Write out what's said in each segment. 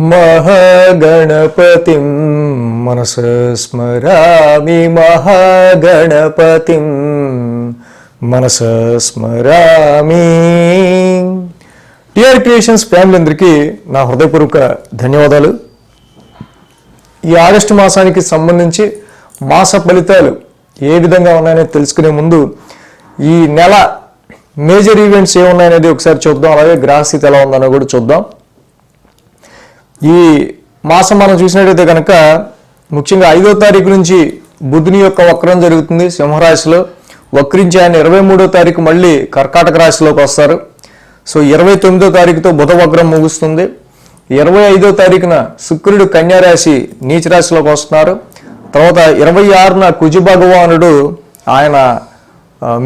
మహాగణపతిం మనసా స్మరామి మహాగణపతిం మనసా స్మరామి. TR creations family అందరికీ నా హృదయపూర్వక ధన్యవాదాలు. ఈ ఆగస్టు మాసానికి సంబంధించి మాస ఫలితాలు ఏ విధంగా ఉన్నాయని తెలుసుకునే ముందు ఈ నెల మేజర్ ఈవెంట్స్ ఏమున్నాయనేది ఒకసారి చూద్దాం. అలాగే గ్రహస్థితి ఎలా ఉందన్నో కూడా చూద్దాం. ఈ మాసం మనం చూసినట్టయితే కనుక ముఖ్యంగా 5వ తారీఖు నుంచి బుధుని యొక్క వక్రం జరుగుతుంది సింహరాశిలో. వక్రించి ఆయన 23వ తారీఖు మళ్ళీ కర్కాటక రాశిలోకి వస్తారు. సో 29వ తారీఖుతో బుధ వక్రం ముగుస్తుంది. 25వ తారీఖున శుక్రుడు కన్యారాశి నీచ రాశిలోకి వస్తున్నారు. తర్వాత 26న కుజ భగవానుడు ఆయన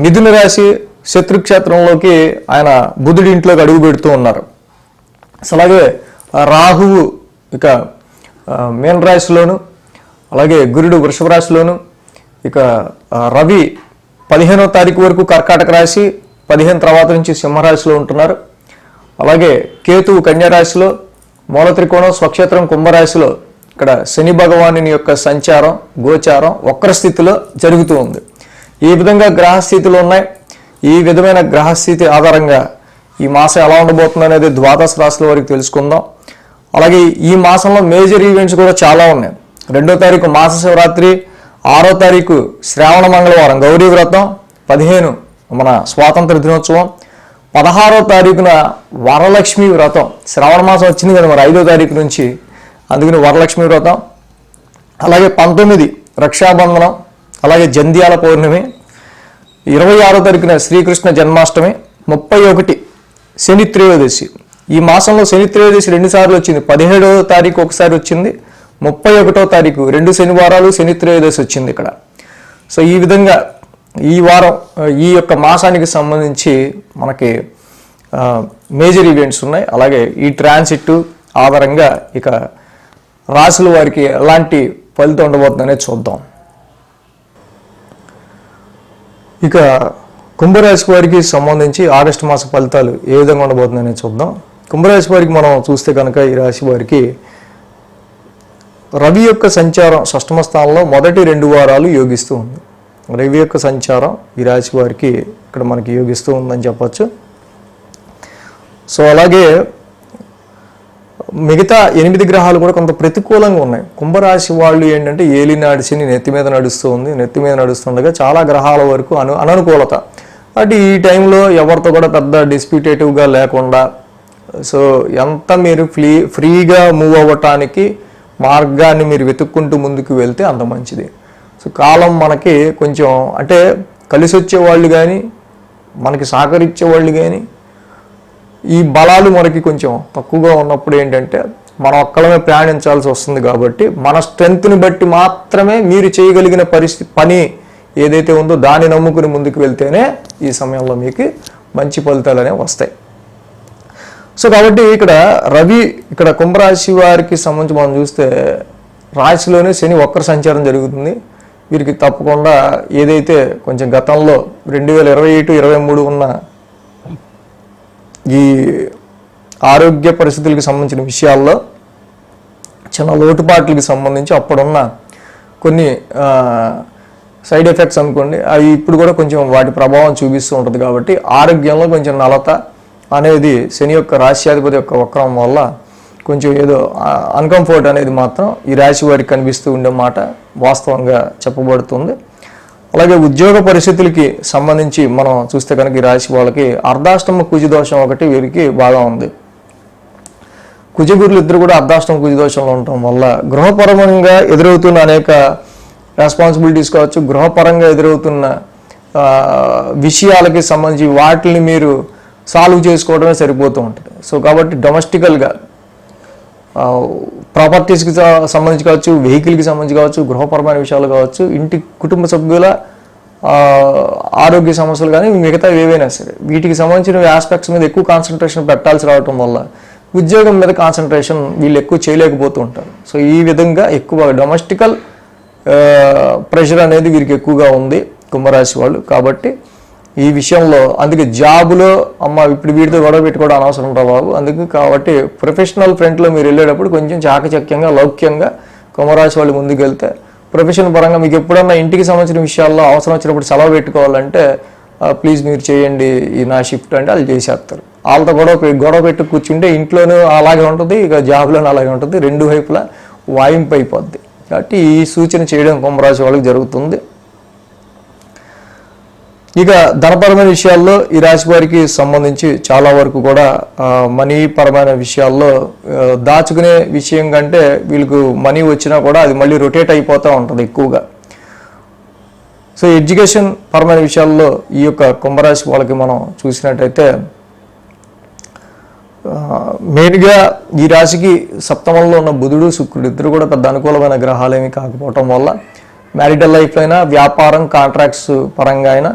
మిథున రాశి శత్రుక్షేత్రంలోకి ఆయన బుధుడి ఇంట్లోకి అడుగు పెడుతూ ఉన్నారు. అలాగే రాహువు ఇక మీన రాశిలోను, అలాగే గురుడు వృషభ రాశిలోను, ఇక రవి 15వ తారీఖు వరకు కర్కాటక రాశి, 15 తర్వాత నుంచి సింహరాశిలో ఉంటున్నారు. అలాగే కేతువు కన్యారాశిలో, మూల త్రికోణం స్వక్షేత్రం కుంభరాశిలో ఇక్కడ శని భగవానుని యొక్క సంచారం గోచారం వక్రస్థితిలో జరుగుతూ ఉంది. ఈ విధంగా గ్రహస్థితులు ఉన్నాయి. ఈ విధమైన గ్రహస్థితి ఆధారంగా ఈ మాసం ఎలా ఉండబోతుంది అనేది ద్వాదశ రాశుల వరకు తెలుసుకుందాం. అలాగే ఈ మాసంలో మేజర్ ఈవెంట్స్ కూడా చాలా ఉన్నాయి. 2వ తారీఖు మాస శివరాత్రి, 6వ తారీఖు శ్రావణ మంగళవారం గౌరీ వ్రతం, 15 మన స్వాతంత్ర దినోత్సవం, 16వ తారీఖున వరలక్ష్మి వ్రతం. శ్రావణ మాసం వచ్చింది కదా మరి 5వ తారీఖు నుంచి, అందుకని వరలక్ష్మి వ్రతం. అలాగే 19 రక్షాబంధనం, అలాగే జంధ్యాల పౌర్ణమి, 26వ తారీఖున శ్రీకృష్ణ జన్మాష్టమి, 31 శని త్రయోదశి. ఈ మాసంలో శని త్రయోదశి 2 సార్లు వచ్చింది. 17వ తారీఖు ఒకసారి వచ్చింది, 31వ తారీఖు 2 శనివారాలు శని త్రయోదశి వచ్చింది ఇక్కడ. సో ఈ విధంగా ఈ వారం ఈ యొక్క మాసానికి సంబంధించి మనకి మేజర్ ఈవెంట్స్ ఉన్నాయి. అలాగే ఈ ట్రాన్సిట్ ఆధారంగా ఇక రాశుల వారికి ఎలాంటి ఫలితం ఉండబోతుందనేది చూద్దాం. ఇక కుంభరాశి వారికి సంబంధించి ఆగస్టు మాస ఫలితాలు ఏ విధంగా ఉండబోతుందనేది చూద్దాం. కుంభరాశి వారికి మనం చూస్తే కనుక ఈ రాశి వారికి రవి యొక్క సంచారం 6వ స్థానంలో మొదటి 2 వారాలు యోగిస్తూ ఉంది. రవి యొక్క సంచారం ఈ రాశి వారికి ఇక్కడ మనకి యోగిస్తూ ఉందని చెప్పచ్చు. సో అలాగే మిగతా 8 గ్రహాలు కూడా కొంత ప్రతికూలంగా ఉన్నాయి. కుంభరాశి వాళ్ళు ఏంటంటే ఏలినాడి శని నెత్తి మీద నడుస్తూ ఉంది. నెత్తి మీద నడుస్తుండగా చాలా గ్రహాల వరకు అననుకూలత. అంటే ఈ టైంలో ఎవరితో కూడా పెద్ద డిస్ప్యూటేటివ్గా లేకుండా, సో ఎంత మీరు ఫ్రీగా మూవ్ అవ్వటానికి మార్గాన్ని మీరు వెతుక్కుంటూ ముందుకు వెళ్తే అంత మంచిది. సో కాలం మనకి కొంచెం అంటే కలిసి వచ్చేవాళ్ళు కానీ మనకి సహకరించేవాళ్ళు కానీ ఈ బలాలు మనకి కొంచెం తక్కువగా ఉన్నప్పుడు ఏంటంటే మనం ఒక్కలమే ప్రయాణించాల్సి వస్తుంది. కాబట్టి మన స్ట్రెంగ్త్ని బట్టి మాత్రమే మీరు చేయగలిగిన పని ఏదైతే ఉందో దాన్ని నమ్ముకుని ముందుకు వెళ్తేనే ఈ సమయంలో మీకు మంచి ఫలితాలు అనేవి వస్తాయి. సో కాబట్టి ఇక్కడ రవి ఇక్కడ కుంభరాశి వారికి సంబంధించి మనం చూస్తే రాశిలోనే శని వక్ర సంచారం జరుగుతుంది. వీరికి తప్పకుండా ఏదైతే కొంచెం గతంలో 2021-23 ఉన్న ఈ ఆరోగ్య పరిస్థితులకు సంబంధించిన విషయాల్లో చిన్న లోటుపాట్లకి సంబంధించి అప్పుడున్న కొన్ని సైడ్ ఎఫెక్ట్స్ అనుకోండి, అవి ఇప్పుడు కూడా కొంచెం వాటి ప్రభావం చూపిస్తూ ఉంటుంది. కాబట్టి ఆరోగ్యంలో కొంచెం నలత అనేది శని యొక్క రాశ్యాధిపతి యొక్క వక్రం వల్ల కొంచెం ఏదో అన్కంఫర్ట్ అనేది మాత్రం ఈ రాశి వారికి కనిపిస్తూ ఉండే మాట వాస్తవంగా చెప్పబడుతుంది. అలాగే ఉద్యోగ పరిస్థితులకి సంబంధించి మనం చూస్తే కనుక ఈ రాశి వాళ్ళకి అర్ధాష్టమ కుజ దోషం ఒకటి వీరికి బాగా ఉంది. కుజగురులు ఇద్దరు కూడా అర్ధాష్టమ కుజ దోషంలో ఉండటం వల్ల గృహపరంగా ఎదురవుతున్న అనేక రెస్పాన్సిబిలిటీస్ కావచ్చు, గృహపరంగా ఎదురవుతున్న విషయాలకి సంబంధించి వాటిని మీరు సాల్వ్ చేసుకోవడమే సరిపోతూ ఉంటుంది. సో కాబట్టి డొమెస్టికల్గా ప్రాపర్టీస్కి సంబంధించి కావచ్చు, వెహికల్కి సంబంధించి కావచ్చు, గృహపరమైన విషయాలు కావచ్చు, ఇంటి కుటుంబ సభ్యుల ఆరోగ్య సమస్యలు కానీ మిగతా ఏవైనా సరే వీటికి సంబంధించిన ఆస్పెక్ట్స్ మీద ఎక్కువ కాన్సన్ట్రేషన్ పెట్టాల్సి రావటం వల్ల ఉద్యోగం మీద కాన్సన్ట్రేషన్ వీళ్ళు ఎక్కువ చేయలేకపోతూ ఉంటారు. సో ఈ విధంగా ఎక్కువ డొమెస్టికల్ ప్రెషర్ అనేది వీరికి ఎక్కువగా ఉంది కుంభరాశి వాళ్ళు. కాబట్టి ఈ విషయంలో. అందుకే జాబులో ఇప్పుడు వీటితో గొడవ పెట్టుకోవడం అనవసరం ఉంటా బాబు. అందుకు కాబట్టి ప్రొఫెషనల్ ఫ్రంట్లో మీరు వెళ్ళేటప్పుడు కొంచెం చాకచక్యంగా లౌక్యంగా కుంభరాశి వాళ్ళు ముందుకు వెళ్తే, ప్రొఫెషన్ పరంగా మీకు ఎప్పుడన్నా ఇంటికి సంబంధించిన విషయాల్లో అవసరం వచ్చినప్పుడు సెలవు పెట్టుకోవాలంటే ప్లీజ్ మీరు చేయండి ఈ నా షిఫ్ట్ అంటే వాళ్ళు చేసేస్తారు. వాళ్ళతో గొడవ పెట్టి కూర్చుంటే ఇంట్లోనూ అలాగే ఉంటుంది, ఇక జాబ్లోనూ అలాగే ఉంటుంది, రెండు వైపులా వాయింపు అయిపోద్ది. కాబట్టి ఈ సూచన చేయడం కుంభరాశి వాళ్ళకి జరుగుతుంది. ఇక ధనపరమైన విషయాల్లో ఈ రాశి వారికి సంబంధించి చాలా వరకు కూడా మనీ పరమైన విషయాల్లో దాచుకునే విషయం కంటే వీళ్ళకు మనీ వచ్చినా కూడా అది మళ్ళీ రొటేట్ అయిపోతూ ఉంటుంది ఎక్కువగా. సో ఎడ్యుకేషన్ పరమైన విషయాల్లో ఈ యొక్క కుంభరాశి వాళ్ళకి మనం చూసినట్టయితే మెయిన్గా ఈ రాశికి సప్తమంలో ఉన్న బుధుడు శుక్రుడు ఇద్దరు కూడా పెద్ద అనుకూలమైన గ్రహాలు ఏమీ కాకపోవటం వల్ల మ్యారిటల్ లైఫ్ అయినా, వ్యాపారం, కాంట్రాక్ట్స్ పరంగా అయినా,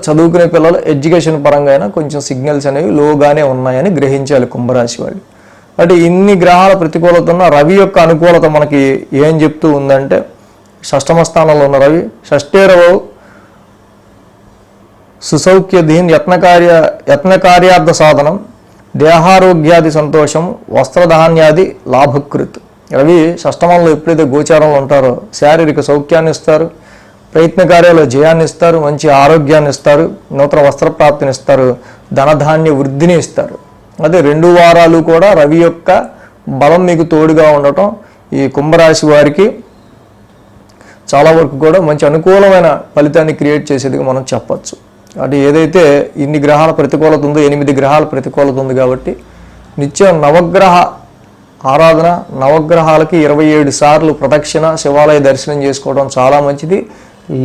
చదువుకునే పిల్లలు ఎడ్యుకేషన్ పరంగా అయినా కొంచెం సిగ్నల్స్ అనేవి లోగానే ఉన్నాయని గ్రహించాలి కుంభరాశి వాళ్ళు. అంటే ఇన్ని గ్రహాల ప్రతికూలత ఉన్న రవి యొక్క అనుకూలత మనకి ఏం చెప్తూ ఉందంటే, షష్టమ స్థానంలో ఉన్న రవి షష్ఠేరవో సుసౌఖ్యధీన్ యత్నకార్యార్థ సాధనం దేహారోగ్యాది సంతోషం వస్త్రధాన్యాది లాభకృత్. రవి షష్టమంలో ఎప్పుడైతే గోచారంలో ఉంటారో శారీరక సౌఖ్యాన్ని ఇస్తారు, ప్రయత్న కార్యాలు జయాన్ని ఇస్తారు, మంచి ఆరోగ్యాన్ని ఇస్తారు, నూతన వస్త్రప్రాప్తిని ఇస్తారు, ధనధాన్య వృద్ధిని ఇస్తారు. అదే 2 వారాలు కూడా రవి యొక్క బలం మీకు తోడుగా ఉండటం ఈ కుంభరాశి వారికి చాలా వరకు కూడా మంచి అనుకూలమైన ఫలితాన్ని క్రియేట్ చేసేదిగా మనం చెప్పచ్చు. అంటే ఏదైతే ఇన్ని గ్రహాల ప్రతికూలత ఉందో 8 గ్రహాల ప్రతికూలత ఉంది కాబట్టి నిత్యం నవగ్రహ ఆరాధన, నవగ్రహాలకి 27 సార్లు ప్రదక్షిణ, శివాలయ దర్శనం చేసుకోవడం చాలా మంచిది.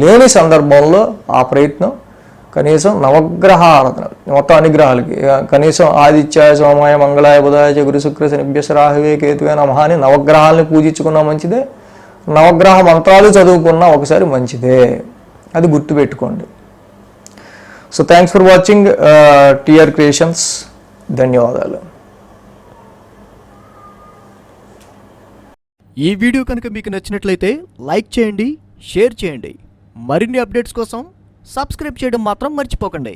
లేని సందర్భంలో ఆ ప్రయత్నం కనీసం నవగ్రహ ఆరాధన మొత్తం అన్ని గ్రహాలకి కనీసం ఆదిత్యాయ, సోమాయ, మంగళాయ, బుధాయ, గురు, శుక్ర, శనిభ్యస, రాహువే, కేతువే నమః అని నవగ్రహాలని పూజించుకున్నా మంచిదే, నవగ్రహ మంత్రాలు చదువుకున్నా ఒకసారి మంచిదే. అది గుర్తుపెట్టుకోండి. So thanks for watching TR creations. ధన్యవాదాలు. ఈ వీడియో కనుక మీకు నచ్చినట్లయితే లైక్ చేయండి, షేర్ చేయండి. మరిన్ని అప్డేట్స్ కోసం సబ్స్క్రైబ్ చేయడం మాత్రం మర్చిపోకండి.